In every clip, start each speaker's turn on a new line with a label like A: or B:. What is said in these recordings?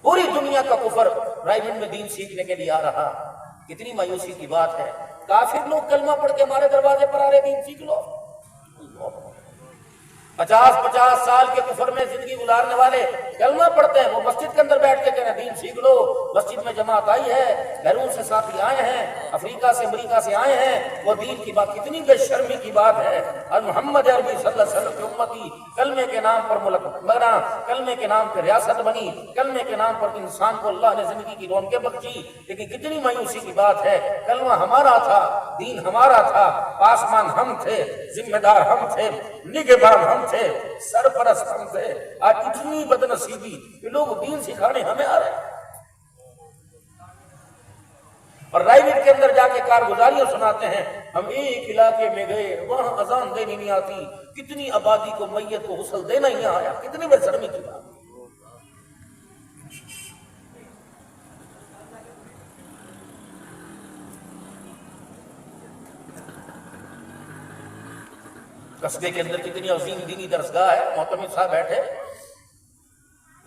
A: پوری دنیا کا کفر پرائیویٹ میں دین سیکھنے کے لیے آ رہا. کتنی مایوسی کی بات ہے. کافر لوگ کلمہ پڑھ کے ہمارے دروازے پر آ رہے دین سیکھ لو. 50 سال کے کفر میں زندگی گزارنے والے کلمہ پڑھتے ہیں. وہ مسجد کے اندر بیٹھ کے کہہ رہے ہیں دین سیکھ لو. مسجد میں جماعت آئی ہے, بیرون سے ساتھی آئے ہیں, افریقہ سے امریکہ سے آئے ہیں, وہ دین کی بات. کتنی بے شرمی کی بات ہے. اور محمد عربی صلی اللہ علیہ وسلم کی امتی کلمے کے نام پر ملک بنا, کلمے کے نام پر ریاست بنی, کلمے کے نام پر انسان کو اللہ نے زندگی کی رونقیں بخشی. لیکن کتنی مایوسی کی بات ہے. کلمہ ہمارا تھا, دین ہمارا تھا, پاسمان ہم تھے, ذمہ دار ہم تھے, نگہبان ہم تھے, سرپرست ہم تھے. آج اتنی بدنصیبی کہ لوگ دین سکھانے ہمیں آ رہے ہیں اور رائیوٹ کے اندر جا کے کارگزاریاں سناتے ہیں. ہم ایک علاقے میں گئے, وہاں اذان دینی نہیں آتی, کتنی آبادی کو میت کو غسل دینا ہی نہیں آیا. کتنی بے شرمی کی بات. قصبے کے اندر کتنی عظیم دینی درسگاہ ہے. معتمد صاحب بیٹھے,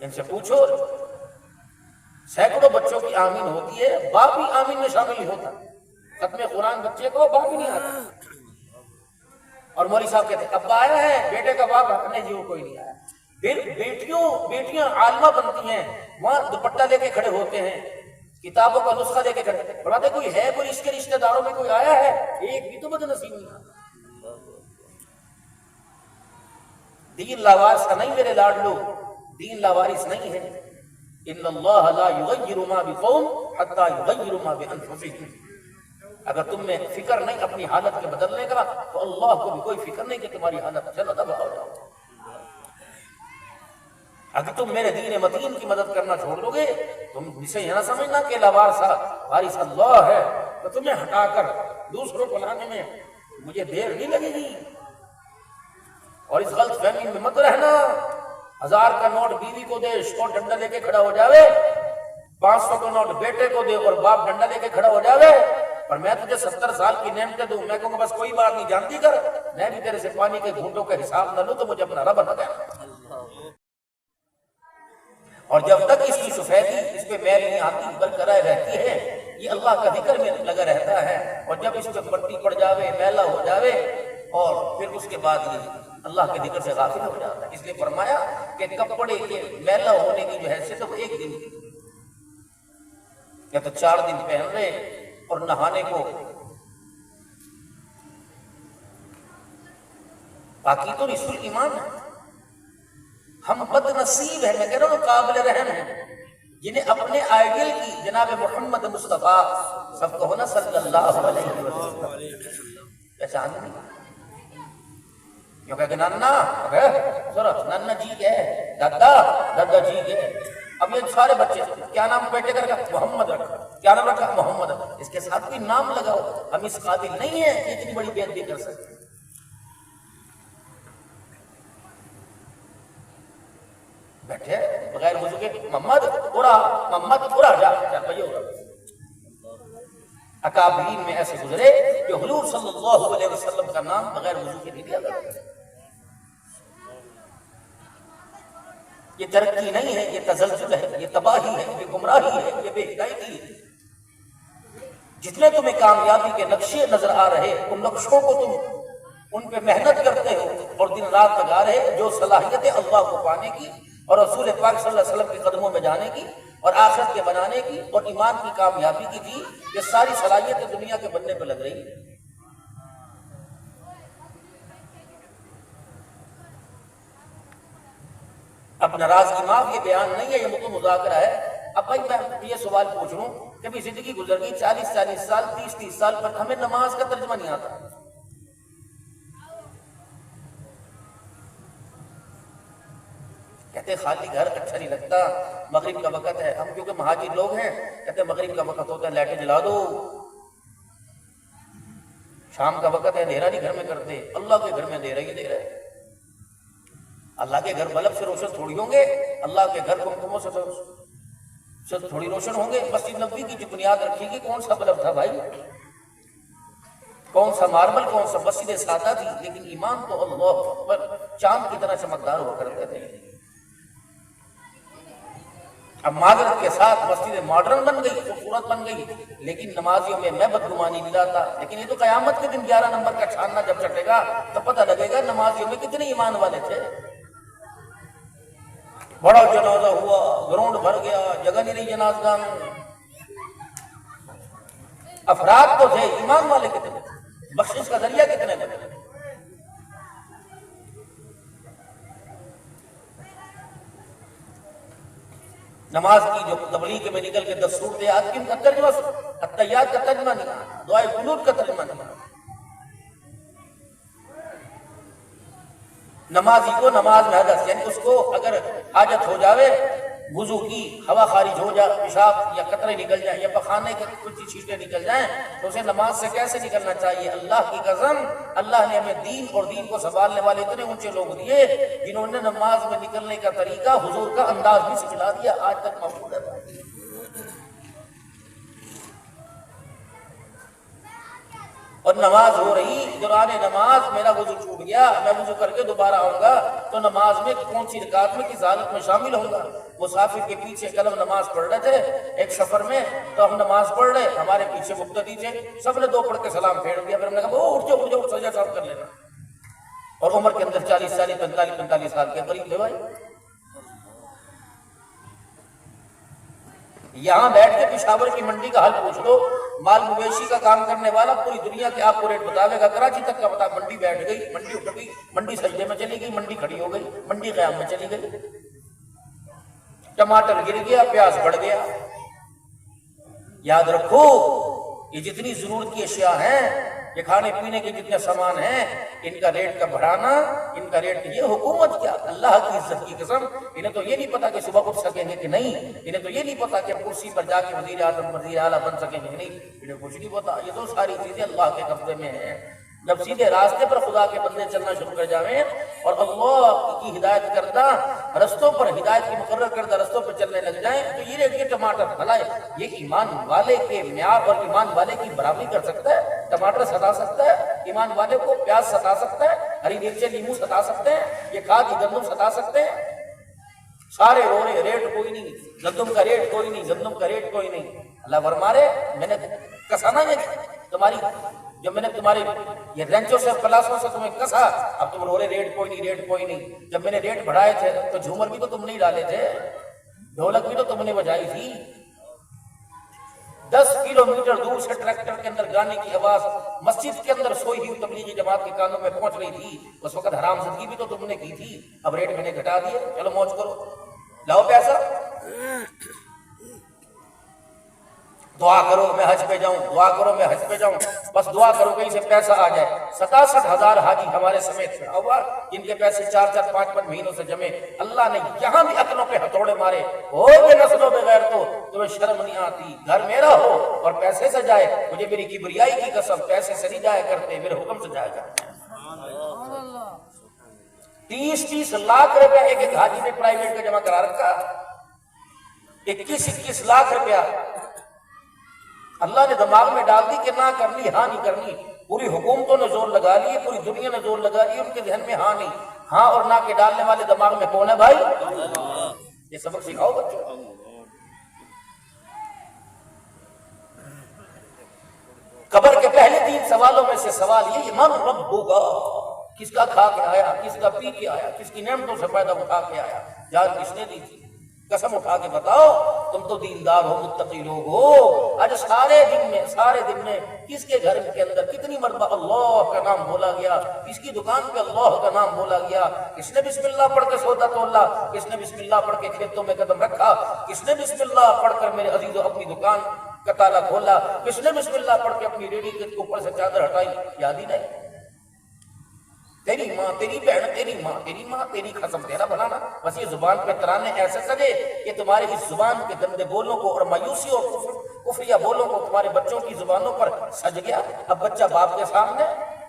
A: ان سے پوچھو, سینکڑوں بچوں کی آمین ہوتی ہے, باپ بھی آمین میں شامل نہیں ہوتا. ختم قرآن بچے کو باپ ہی نہیں آتا. اور مولوی صاحب کہتے ہیں ابا آیا ہے, بیٹے کا باپ نہیں جی وہ کوئی نہیں آیا. پھر بیٹیاں عالمہ بنتی ہیں, وہاں دوپٹہ لے کے کھڑے ہوتے ہیں, کتابوں کا نسخہ لے کے کھڑے. فرماتے کوئی ہے, کوئی اس کے رشتہ داروں میں کوئی آیا ہے, ایک بھی تو بدنصیب نہیں آتا. دین لاوارث کا نہیں میرے لاڈلو, دین لاوارث نہیں ہے. ان اللہ لا یغیر ما بقوم حتی یغیر ما بانفسہم. اگر تم میں فکر نہیں اپنی حالت کے بدلنے کا, تو اللہ کو بھی کوئی فکر نہیں کہ تمہاری حالت چلو تباہ ہو جاؤ. اگر تم میرے دین متین کی مدد کرنا چھوڑ دو گے, تم اسے یہ نہ سمجھنا کہ لاوارثہ وارث اللہ ہے, تو تمہیں ہٹا کر دوسروں کو لانے میں مجھے دیر نہیں لگے گی. اور اس غلط فہمی میں مت رہنا. 1000 کا نوٹ بیوی کو دے, شور ڈنڈا لے کے کھڑا ہو جاوے, 500 کا نوٹ بیٹے کو دے اور باپ ڈنڈا لے کے کھڑا ہو جاوے, اور میں تجھے 70 سال کی نعمتیں دوں, میں کہوں گا بس کوئی بات نہیں جانتی کر, میں بھی تیرے سے پانی کے گھونٹوں کا حساب نہ لوں تو مجھے اپنا رب نہ کہنا. اور جب تک اس کی سفیدی, اس پہ میل نہیں آتی برقرار رہتی ہے, یہ اللہ کا ذکر میں لگا رہتا ہے. اور جب اس پہ پٹی پڑ جاوے, میلا ہو جاوے, اور پھر اس کے بعد یہ اللہ کے ذکر سے غافل ہو جاتا ہے. اس لیے فرمایا کہ کپڑے کے میلا ہونے کی جو حیثیت ہے وہ ایک دن کی, یا تو 4 دن پہن لے اور نہانے کو. باقی تو رسول ایمان ہے. ہم بد نصیب ہیں, میں کہہ رہا ہوں قابل رحم ہیں, جنہیں اپنے آئیڈیل کی جناب محمد مصطفیٰ سب کو ہونا صلی اللہ علیہ وسلم پہچان نہیں. کیونکہ نانا نانا جی کے, دادا جی کے. اب یہ سارے بچے کیا نام بیٹے کر رکھا, محمد رکھا. کیا نام رکھا, محمد. اس کے ساتھ کوئی نام لگاؤ. ہم اس قابل نہیں ہیں کہ اتنی بڑی بےعزتی کر سکتے. بیٹھے بغیر وضو کے محمد پورا جا اکابرین میں ایسے گزرے کہ حضور صلی اللہ علیہ وسلم کا نام بغیر وضو کے نہیں دیا گیا. یہ ترقی نہیں ہے, یہ تزلزل ہے, یہ تباہی ہے, یہ گمراہی ہے, یہ بے ہدایتی ہے. جتنے تمہیں کامیابی کے نقشے نظر آ رہے, ان نقشوں کو تم ان پہ محنت کرتے ہو اور دن رات لگا رہے, جو صلاحیتیں اللہ کو پانے کی اور رسول پاک صلی اللہ علیہ وسلم کے قدموں میں جانے کی اور آخرت کے بنانے کی اور ایمان کی کامیابی کی تھی, یہ ساری صلاحیتیں دنیا کے بننے پہ لگ رہی ہیں. اب ناراضگی معاف, یہ بیان نہیں ہے, یہ مطلب مذاکرہ ہے. اب بھائی میں یہ سوال پوچھ رہا ہوں کہ بھی زندگی گزر گئی 40 سال 30 سال پر, ہمیں نماز کا ترجمہ نہیں آتا. کہتے خالی گھر اچھا نہیں لگتا, مغرب کا وقت ہے, ہم کیونکہ مہاجر لوگ ہیں, کہتے مغرب کا وقت ہوتا ہے لائٹیں جلا دو. شام کا وقت ہے, اندھیرا نہیں گھر میں کرتے, اللہ کے گھر میں اندھیرا ہی اندھیرا ہے. اللہ کے گھر بلب سے روشن تھوڑی ہوں گے, اللہ کے گھر کمکموں سے تھوڑی روشن ہوں گے. مسجد نبوی کی جو بنیاد رکھی گی, کون سا بلب تھا بھائی, کون سا ماربل, کون سا مسجد سادہ تھی, لیکن ایمان تو اللہ پر چاند کی طرح چمکدار ہوا کرتے تھے. اب معذرت کے ساتھ مسجد ماڈرن بن گئی، خوبصورت بن گئی، لیکن نمازیوں میں میں بدگمانی نہیں لاتا. لیکن یہ تو قیامت کے دن 11 نمبر کا چھاننا جب چٹے گا تو پتہ لگے گا نمازیوں میں کتنے ایمان والے تھے. بڑا جنازہ ہوا، گراؤنڈ بھر گیا، جگہ نہیں رہی جنازہ میں. افراد تو تھے، ایمان والے کتنے، بخشش کا ذریعہ کتنے بنے. نماز کی جو تبلیغ میں نکل کے 10 صورتیں آتی ہیں، ان کا ترجمہ التحیات کا ترجمہ نہیں آتا، دعائے قنوت کا ترجمہ نہیں آتا. نمازی کو نماز میں حدث، یعنی اس کو اگر حاجت ہو جاوے، وضو کی، ہوا خارج ہو جائے، پیشاب یا قطرے نکل جائیں یا پخانے کے کچھ چھینٹے نکل جائیں، تو اسے نماز سے کیسے نکلنا چاہیے؟ اللہ کی قسم، اللہ نے ہمیں دین اور دین کو سنبھالنے والے اتنے اونچے لوگ دیے جنہوں نے نماز میں نکلنے کا طریقہ، حضور کا انداز بھی سکھلا دیا، آج تک موجود ہے. اور نماز ہو رہی، دوران نماز میرا وضو چھوٹ گیا، میں وضو کر کے دوبارہ آؤں گا تو نماز میں کون سی رکعت میں کس حالت میں شامل ہوں گا؟ مسافر کے پیچھے کل ہم نماز پڑھ رہے تھے ایک سفر میں، تو ہم نماز پڑھ رہے، ہمارے پیچھے مقتدی تھے، سب نے 2 پڑھ کے سلام پھیر دیا. پھر ہم نے کہا وہ اٹھ جاؤ سجدہ صاحب کر لینا. اور عمر کے اندر 40 سال 45 سال کے قریب تھے بھائی. یہاں بیٹھ کے پشاور کی منڈی کا حل پوچھ لو، مال مویشی کا کام کرنے والا پوری دنیا کے آپ کو ریٹ بتاوے گا. کراچی تک کا بتا، منڈی بیٹھ گئی، منڈی اٹھ گئی، منڈی سجدے میں چلی گئی، منڈی کھڑی ہو گئی، منڈی قیام میں چلی گئی. ٹماٹر گر گیا، پیاز بڑھ گیا. یاد رکھو یہ جتنی ضرورت کی اشیاء ہیں، یہ کھانے پینے کے جتنے سامان ہیں، ان کا ریٹ کا بڑھانا، ان کا ریٹ، یہ حکومت کیا، اللہ کی عزت کی قسم، انہیں تو یہ نہیں پتا کہ صبح اٹھ سکیں گے کہ نہیں، انہیں تو یہ نہیں پتا کہ کرسی پر جا کے وزیر اعظم وزیر اعلیٰ بن سکیں گے نہیں، انہیں کچھ نہیں پتا. یہ تو ساری چیزیں اللہ کے قبضے میں ہیں. جب سیدھے راستے پر خدا کے بندے چلنا شروع کر جاویں اور اللہ کی ہدایت کردہ رستوں پر، ہدایت کی مقرر کردہ رستوں پر چلنے لگ جائیں، تو یہ ریٹ یہ ٹماٹر بھلائے یہ ایمان والے کے معیار اور ایمان والے کی برابری کر سکتا ہے؟ ٹماٹر ستا سکتا ہے ایمان والے کو؟ پیاز ستا سکتا ہے؟ ہری مرچیں لیمو ستا سکتے ہیں؟ یہ کھاد گندم ستا سکتے ہیں؟ سارے رو رہے، ریٹ کوئی نہیں، گندم کا ریٹ کوئی نہیں، گندم کا ریٹ کوئی نہیں. اللہ فرمارے میں نے کسا نہ یہ تمہاری، جب میں نے تمہارے یہ رینچوں سے پلاسوں سے تمہیں کسا، اب تم رو رہے ریٹ کوئی نہیں، ریٹ کوئی نہیں. جب میں نے ریٹ بڑھائے تھے تو جھومر بھی تو تم نہیں ڈالے تھے، ڈھولک بھی تو تم نے بجائی تھی. 10 کلومیٹر دور سے ٹریکٹر کے اندر گانے کی آواز مسجد کے اندر سوئی ہوئی تبلیغی جماعت کے کانوں میں پہنچ رہی تھی، اس وقت حرام زدگی بھی تو تم نے کی تھی. اب ریٹ میں نے گھٹا دیے، چلو موج کرو، لاؤ پیسہ، دعا کرو میں حج پہ جاؤں، دعا کرو میں حج پہ جاؤں، بس دعا کرو کہیں سے پیسہ آ جائے. 67,000 حاجی ہمارے سمیت کھڑا ہوا، جن کے پیسے 4 5 مہینوں سے جمے. اللہ نے یہاں بھی عقلوں پہ ہتھوڑے مارے، ہو بے نسل و بغیر تو تمہیں شرم نہیں آتی، گھر میرا ہو اور پیسے سے جائے، مجھے میری کبریائی کی قسم پیسے سے نہیں جایا کرتے، میرے حکم سے جایا کرتے. 30 لاکھ روپے ایک حاجی نے پرائیویٹ کا جمع کرا رکھا، 21 لاکھ روپیہ اللہ نے دماغ میں ڈال دی کہ نہ کرنی، ہاں نہیں کرنی. پوری حکومتوں نے زور لگا لی، پوری دنیا نے زور لگا لی، ان کے ذہن میں ہاں نہیں، ہاں اور نہ کے ڈالنے والے دماغ میں کون ہے بھائی؟ یہ سبق سکھاؤ بچوں. قبر کے پہلے 3 سوالوں میں سے سوال یہ من رب ہوگا، کس کا کھا کے آیا، کس کا پی کے آیا، کس کی نعمتوں سے پیدا اٹھا کے آیا، جان کس نے دی تھی؟ قسم اٹھا کے بتاؤ، تم تو دیندار ہو، متقی لوگ ہو. آج سارے دن میں کس کے گھر کے اندر کتنی مرتبہ اللہ کا نام بولا گیا، کس کی دکان پہ اللہ کا نام بولا گیا، کس نے بسم اللہ پڑھ کے سودا تولا، کس نے بسم اللہ پڑھ کے کھیتوں میں قدم رکھا، کس نے بسم اللہ پڑھ کر میرے عزیزوں اپنی دکان کا تالا کھولا، کس نے بسم اللہ پڑھ کے اپنی ریڑھی کے اوپر سے چادر ہٹائی؟ یاد ہی نہیں. تیری ماں، تیری بہن، تیری ماں، تیری ماں، تیری قسم، تیرا بنانا. بس یہ زبان پہ ترانے ایسے سجے کہ تمہاری اس زبان کے گندے بولوں کو اور مایوسی اور کفریہ بولوں کو تمہارے بچوں کی زبانوں پر سج گیا. اب بچہ باپ کے سامنے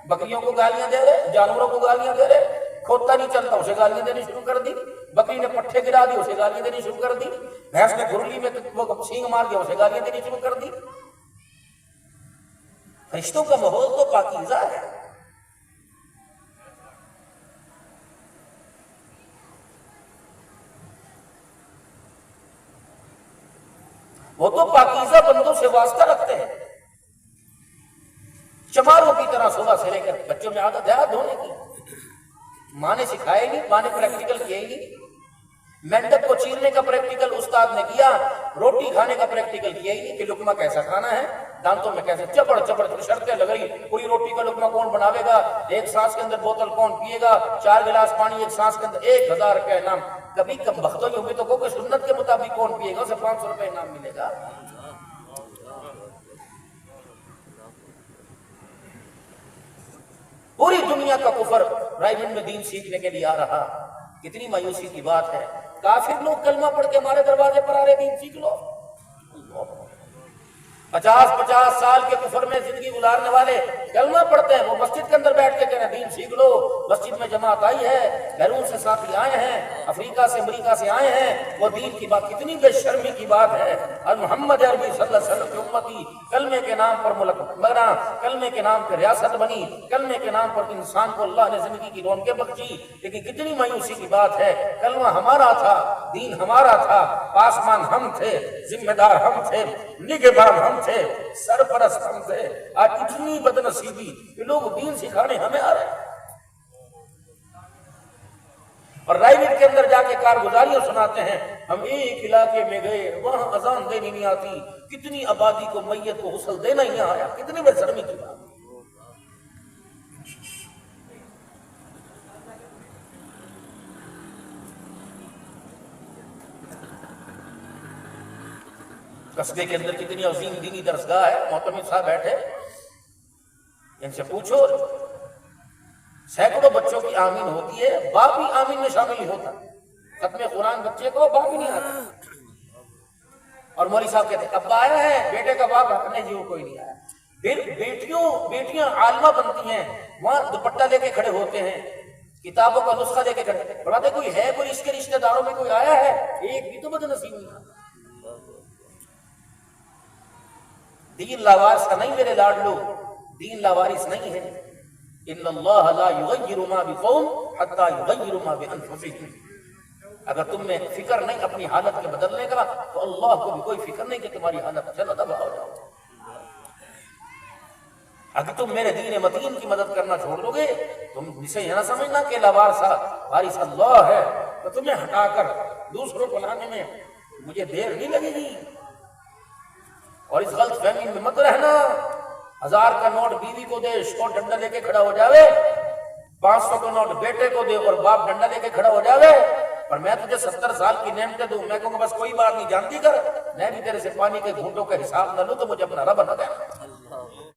A: بکریوں کو گالیاں دے رہے، جانوروں کو گالیاں دے رہے، کھوتا نہیں چلتا اسے گالیاں دینی شروع کر دی، بکری نے پٹھے گرا دی اسے گالیاں دینی شروع کر دی، بھینس نے گھرلی میں وہ سینگ مار دیا اسے گالیاں دینی شروع کر دی. رشتوں کا ماحول تو پاکیزہ ہے. وہ تو پاکیزہ بندوں سے واسطہ رکھتے ہیں، چماروں کی طرح صبح سے لے کر بچوں میں عادت ہے ہاتھ دھونے کی، ماں نے سکھائے گی، ماں نے پریکٹیکل کیے گی، مینڈک کو چیرنے کا پریکٹیکل استاد نے کیا، روٹی کھانے کا پریکٹیکل کیا ہی نہیں کہ لقمہ کیسا کھانا ہے، دانتوں میں کیسے چپڑ چپڑ شرطیں لگ رہی، پوری روٹی کا لقمہ کون بناوے گا، ایک سانس کے اندر بوتل کون پیے گا، 4 گلاس پانی ایک سانس کے اندر، 1000 روپے انعام، کبھی کم بختوں ہی ہوگی تو کو سنت کے مطابق کون پیے گا، اسے 500 روپے انعام ملے گا۔ پوری دنیا کا کفر رائبن میں دین سیکھنے کے لیے آ رہا، کتنی مایوسی کی بات ہے، کافر لوگ کلمہ پڑھ کے ہمارے دروازے پر آ رہے دین سیکھ لو۔ 50 سال کے کفر میں زندگی گزارنے والے کلمہ پڑھتے ہیں، وہ مسجد کے اندر بیٹھ کے کہہ رہے ہیں دین سیکھ لو، مسجد میں جماعت آئی ہے، بیرون سے ساتھی آئے ہیں، افریقہ سے امریکہ سے آئے ہیں، وہ دین کی بات، کتنی بے شرمی کی بات ہے۔ اور محمد عربی صلی اللہ علیہ وسلم کی امتی کلمے کے نام پر ملک بنا، کلمے کے نام پر ریاست بنی، کلمے کے نام پر انسان کو اللہ نے زندگی کی رونقیں بخشی، لیکن کتنی مایوسی کی بات ہے، کلمہ ہمارا تھا، دین ہمارا تھا، پاسمان ہم تھے، ذمہ دار ہم تھے، نگہبان ہم تھے، سرپرست ہم تھے، آج اتنی بدنصیبی کہ لوگ دین سکھانے ہمیں آ رہے ہیں، اور رائبر کے اندر جا کے کارگزاریاں سناتے ہیں، ہم ایک علاقے میں گئے وہاں اذان دینی نہیں آتی، کتنی آبادی کو میت کو غسل دینا ہی نہیں آیا، کتنی بے شرمی کی بات۔ قصبے کے اندر کتنی عظیم دینی درسگاہ ہے، معتمد صاحب بیٹھے، ان سے پوچھو، سینکڑوں بچوں کی آمین ہوتی ہے، باپ بھی آمین میں شامل نہیں ہوتا، ختم قرآن بچے کو باپ ہی نہیں آتا، اور مولوی صاحب کہتے ہیں ابا آیا ہے، بیٹے کا باپ اپنے جیو کوئی نہیں آیا، پھر بیٹیاں عالمہ بنتی ہیں، وہاں دوپٹہ لے کے کھڑے ہوتے ہیں، کتابوں کا نسخہ لے کے کھڑے، فرماتے کوئی ہے، کوئی اس کے رشتہ داروں میں کوئی آیا ہے، ایک بھی تو بدنصیب نہیں آتا۔ دین لاوارث کا نہیں میرے لاڈلو، دین لاوارث نہیں ہے، ان اللہ لا یغیر ما بقوم حتی یغیر ما بانفسہم، اگر تم میں فکر نہیں اپنی حالت کے بدلنے کا تو اللہ کو بھی کوئی فکر نہیں کہ تمہاری حالت چلو تباہ ہو جاؤ۔ اگر تم میرے دین متین کی مدد کرنا چھوڑ دو گے، تم اسے یہ نہ سمجھنا کہ لاوارثہ وارث اللہ ہے، تو تمہیں ہٹا کر دوسروں کو لانے میں مجھے دیر نہیں لگے گی، اور اس غلط فہمی میں مت رہنا، 1000 کا نوٹ بیوی کو دے، شو ڈنڈا لے کے کھڑا ہو جاوے، 500 کا نوٹ بیٹے کو دے اور باپ ڈنڈا لے کے کھڑا ہو جاوے، اور میں تجھے 70 سال کی نعمتیں دوں، میں کہوں گا بس کوئی بات نہیں جانتی کر، میں بھی تیرے سے پانی کے گھونٹوں کا حساب نہ لوں تو مجھے اپنا رب نہ دینا۔